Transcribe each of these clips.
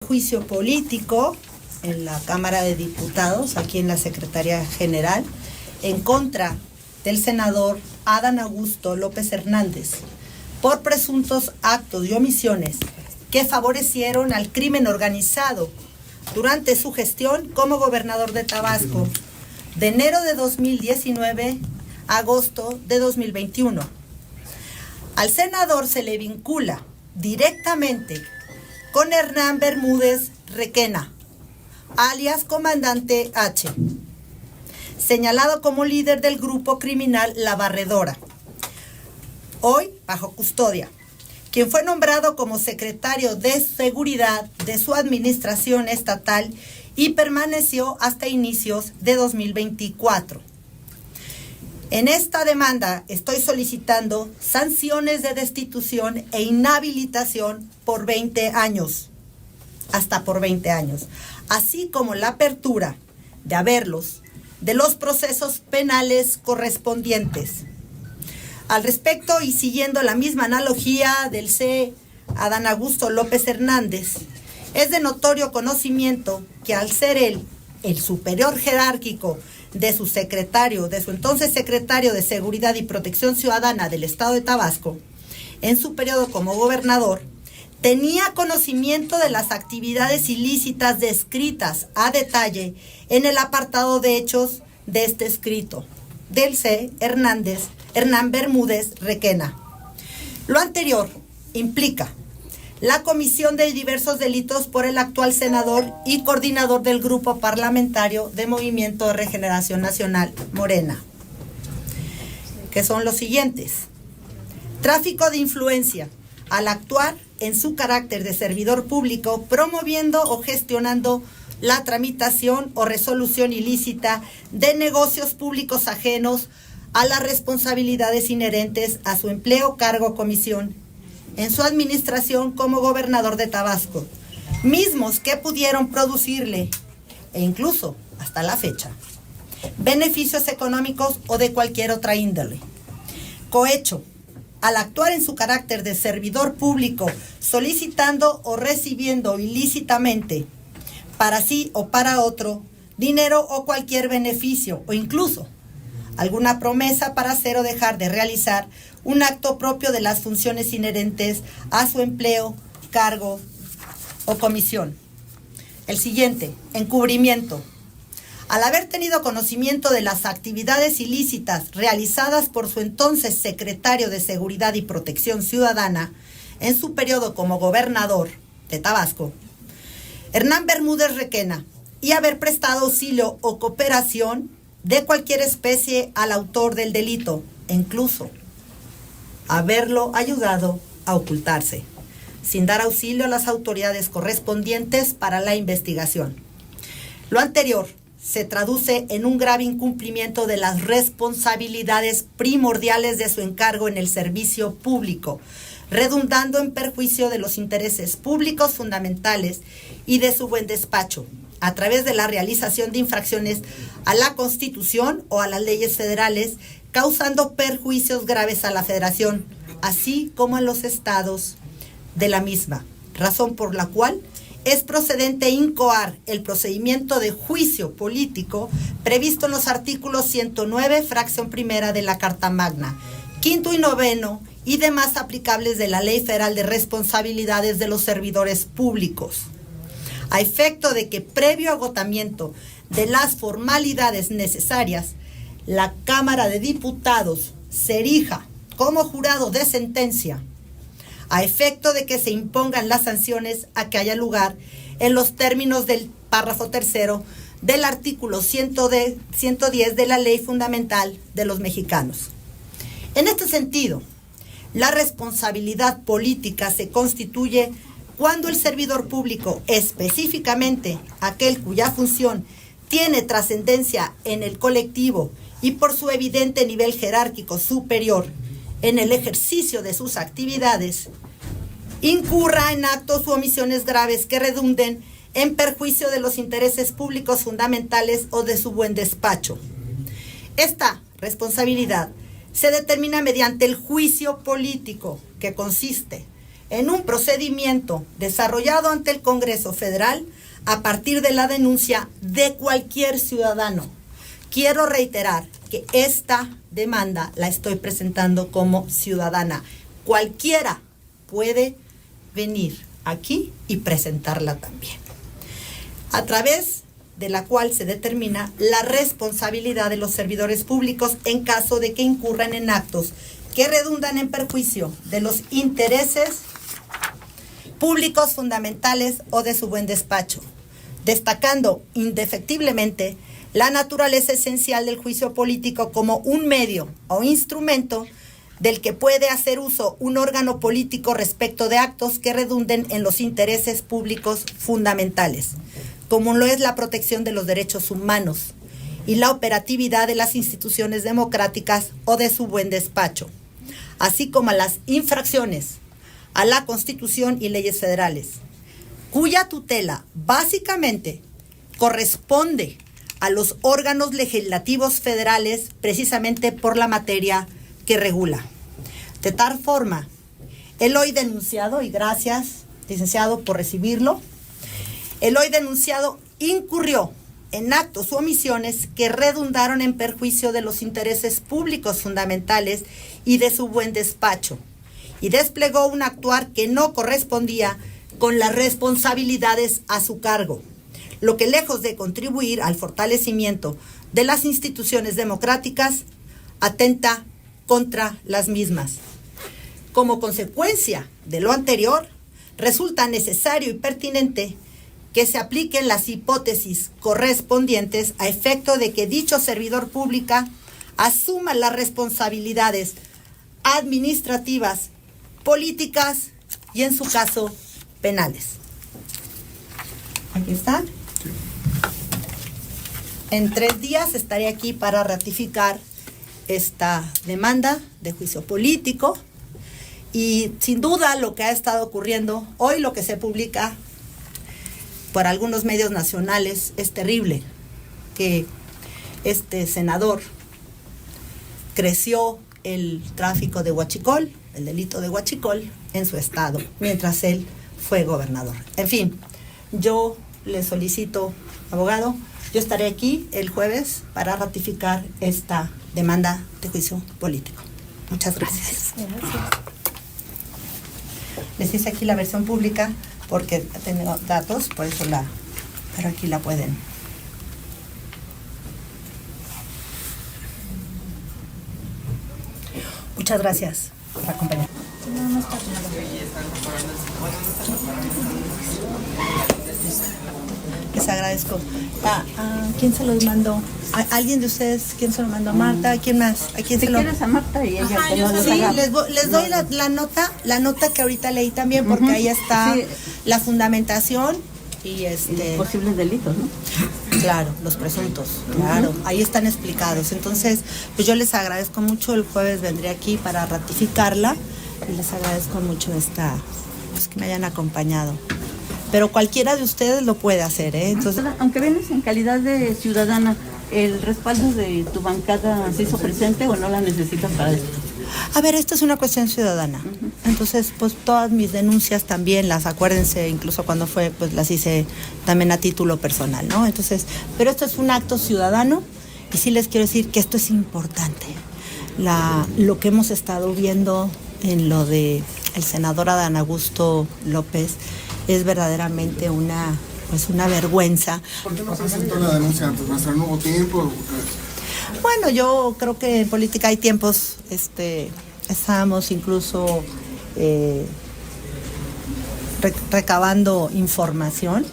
juicio político en la Cámara de Diputados, aquí en la Secretaría General, en contra del senador Adán Augusto López Hernández por presuntos actos y omisiones que favorecieron al crimen organizado durante su gestión como gobernador de Tabasco de enero de 2019 a agosto de 2021. Al senador se le vincula directamente con Hernán Bermúdez Requena, alias Comandante H, señalado como líder del grupo criminal La Barredora, hoy bajo custodia, quien fue nombrado como secretario de Seguridad de su administración estatal y permaneció hasta inicios de 2024. En esta demanda estoy solicitando sanciones de destitución e inhabilitación por 20 años, hasta por 20 años, así como la apertura de los procesos penales correspondientes. Al respecto, y siguiendo la misma analogía del C. Adán Augusto López Hernández, es de notorio conocimiento que al ser él el superior jerárquico de su entonces secretario de Seguridad y Protección Ciudadana del Estado de Tabasco, en su periodo como gobernador, tenía conocimiento de las actividades ilícitas descritas a detalle en el apartado de hechos de este escrito del C. Hernán Bermúdez Requena. Lo anterior implica la comisión de diversos delitos por el actual senador y coordinador del grupo parlamentario de Movimiento de Regeneración Nacional, Morena, que son los siguientes: tráfico de influencia, al actuar en su carácter de servidor público, promoviendo o gestionando la tramitación o resolución ilícita de negocios públicos ajenos a las responsabilidades inherentes a su empleo, cargo o comisión en su administración como gobernador de Tabasco, mismos que pudieron producirle, e incluso hasta la fecha, beneficios económicos o de cualquier otra índole. Cohecho, al actuar en su carácter de servidor público, solicitando o recibiendo ilícitamente para sí o para otro dinero o cualquier beneficio, o incluso alguna promesa para hacer o dejar de realizar un acto propio de las funciones inherentes a su empleo, cargo o comisión. El siguiente, encubrimiento. Al haber tenido conocimiento de las actividades ilícitas realizadas por su entonces secretario de Seguridad y Protección Ciudadana en su periodo como gobernador de Tabasco, Hernán Bermúdez Requena, y haber prestado auxilio o cooperación de cualquier especie al autor del delito, e incluso haberlo ayudado a ocultarse, sin dar auxilio a las autoridades correspondientes para la investigación. Lo anterior se traduce en un grave incumplimiento de las responsabilidades primordiales de su encargo en el servicio público, redundando en perjuicio de los intereses públicos fundamentales y de su buen despacho, a través de la realización de infracciones a la Constitución o a las leyes federales, causando perjuicios graves a la Federación, así como a los estados de la misma, razón por la cual es procedente incoar el procedimiento de juicio político previsto en los artículos 109, fracción primera de la Carta Magna, quinto y noveno y demás aplicables de la Ley Federal de Responsabilidades de los Servidores Públicos, a efecto de que, previo agotamiento de las formalidades necesarias, la Cámara de Diputados se erija como jurado de sentencia, a efecto de que se impongan las sanciones a que haya lugar en los términos del párrafo tercero del artículo 110 de la Ley Fundamental de los Mexicanos. En este sentido, la responsabilidad política se constituye cuando el servidor público, específicamente aquel cuya función tiene trascendencia en el colectivo y por su evidente nivel jerárquico superior en el ejercicio de sus actividades, incurra en actos u omisiones graves que redunden en perjuicio de los intereses públicos fundamentales o de su buen despacho. Esta responsabilidad se determina mediante el juicio político, que consiste en un procedimiento desarrollado ante el Congreso Federal a partir de la denuncia de cualquier ciudadano. Quiero reiterar que esta demanda la estoy presentando como ciudadana. Cualquiera puede venir aquí y presentarla también, a través de la cual se determina la responsabilidad de los servidores públicos en caso de que incurran en actos que redundan en perjuicio de los intereses públicos fundamentales o de su buen despacho, destacando indefectiblemente la naturaleza esencial del juicio político como un medio o instrumento del que puede hacer uso un órgano político respecto de actos que redunden en los intereses públicos fundamentales, como lo es la protección de los derechos humanos y la operatividad de las instituciones democráticas o de su buen despacho, así como a las infracciones a la Constitución y leyes federales, cuya tutela básicamente corresponde a los órganos legislativos federales precisamente por la materia que regula. De tal forma, el hoy denunciado, y gracias, licenciado, por recibirlo, el hoy denunciado incurrió en actos u omisiones que redundaron en perjuicio de los intereses públicos fundamentales y de su buen despacho, y desplegó un actuar que no correspondía con las responsabilidades a su cargo, lo que lejos de contribuir al fortalecimiento de las instituciones democráticas, atenta contra las mismas. Como consecuencia de lo anterior, resulta necesario y pertinente que se apliquen las hipótesis correspondientes a efecto de que dicho servidor público asuma las responsabilidades administrativas, políticas y, en su caso, penales. Aquí está. En 3 días estaré aquí para ratificar esta demanda de juicio político, y sin duda lo que ha estado ocurriendo hoy, lo que se publica por algunos medios nacionales, es terrible, que este senador creció el tráfico de huachicol, el delito de huachicol en su estado, mientras él fue gobernador. En fin, yo le solicito, abogado, yo estaré aquí el jueves para ratificar esta demanda de juicio político. Muchas gracias. Les hice aquí la versión pública porque tengo datos, por eso pero aquí la pueden. Muchas gracias por acompañarme. Les agradezco. ¿Quién se los mandó? ¿Alguien de ustedes? ¿Quién se lo mandó? ¿A Marta? ¿Quién más? ¿A quién se lo? ¿Quieres a Marta y ella? Sí, les doy la nota que ahorita leí también, porque ahí está la fundamentación y posibles delitos, ¿no? Claro, los presuntos, claro, ahí están explicados. Entonces, pues yo les agradezco mucho. El jueves vendré aquí para ratificarla y les agradezco mucho pues que me hayan acompañado. Pero cualquiera de ustedes lo puede hacer, ¿eh? Entonces, aunque vienes en calidad de ciudadana, ¿el respaldo de tu bancada se hizo presente o no la necesitas para esto? A ver, esto es una cuestión ciudadana. Entonces, pues todas mis denuncias también acuérdense, incluso cuando fue, pues las hice también a título personal, ¿no? Entonces, pero esto es un acto ciudadano y sí les quiero decir que esto es importante. Lo que hemos estado viendo en lo de el senador Adán Augusto López es verdaderamente una vergüenza. ¿Por qué no presentó la denuncia antes, maestra? ¿No hubo tiempo? Bueno, yo creo que en política hay tiempos, estábamos incluso recabando información.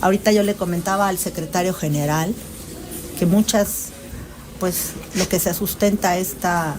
Ahorita yo le comentaba al secretario general que pues lo que se sustenta esta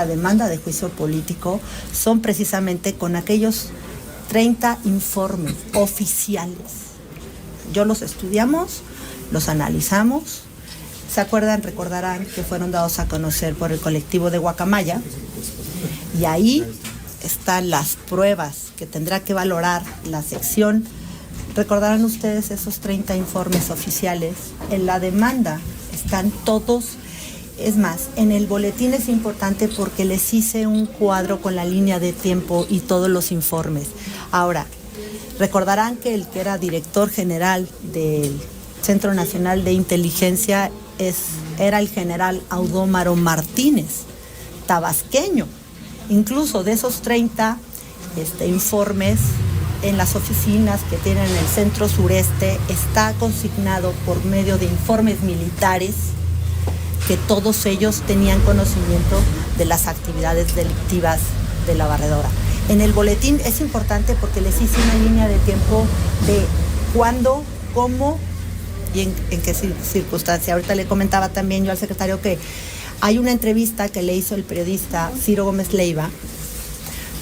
demanda de juicio político son precisamente con aquellos 30 informes oficiales. Yo los estudiamos, los analizamos. ¿Se acuerdan? Recordarán que fueron dados a conocer por el colectivo de Guacamaya, y ahí están las pruebas que tendrá que valorar la sección. Recordarán ustedes esos 30 informes oficiales. En la demanda están todos Es más, en el boletín es importante porque les hice un cuadro con la línea de tiempo y todos los informes. Ahora, recordarán que el que era director general del Centro Nacional de Inteligencia era el general Audómaro Martínez, tabasqueño. Incluso de esos 30 informes en las oficinas que tienen en el centro sureste, está consignado por medio de informes militares que todos ellos tenían conocimiento de las actividades delictivas de la barredora. En el boletín es importante porque les hice una línea de tiempo de cuándo, cómo y en qué circunstancia. Ahorita le comentaba también yo al secretario que hay una entrevista que le hizo el periodista Ciro Gómez Leiva,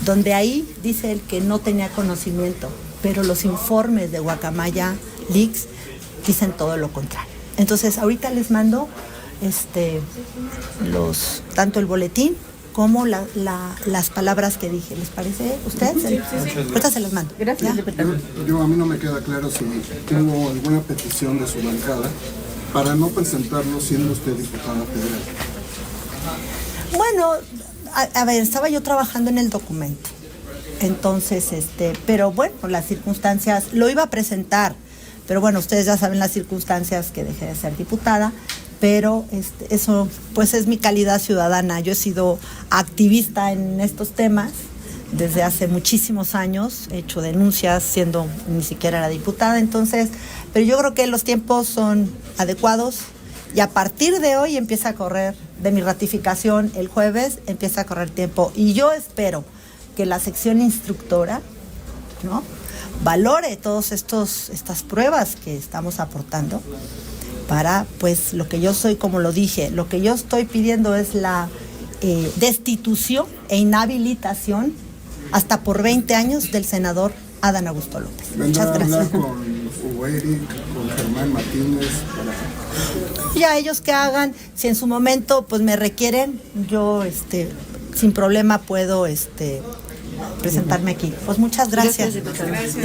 donde ahí dice él que no tenía conocimiento, pero los informes de Guacamaya Leaks dicen todo lo contrario. Entonces ahorita les mando tanto el boletín como las palabras que dije. ¿Les parece a ustedes? Sí. Ahorita se los mando. Gracias. A mí no me queda claro si tuvo alguna petición de su bancada para no presentarlo siendo usted diputada federal. Bueno, a ver, estaba yo trabajando en el documento. Entonces, pero bueno, las circunstancias, lo iba a presentar, pero bueno, ustedes ya saben las circunstancias que dejé de ser diputada. Pero eso pues es mi calidad ciudadana. Yo he sido activista en estos temas desde hace muchísimos años, he hecho denuncias siendo ni siquiera era diputada, entonces, pero yo creo que los tiempos son adecuados y a partir de hoy empieza a correr, de mi ratificación el jueves, empieza a correr tiempo y yo espero que la sección instructora, ¿no?, valore todas estas pruebas que estamos aportando para, pues, lo que yo soy, como lo dije, lo que yo estoy pidiendo es la destitución e inhabilitación hasta por 20 años del senador Adán Augusto López. Muchas gracias. ¿Vendrá a hablar con Hugo Eric, con Germán Martínez? Ya ellos que hagan, si en su momento pues me requieren, yo sin problema puedo presentarme aquí. Pues muchas gracias. Gracias.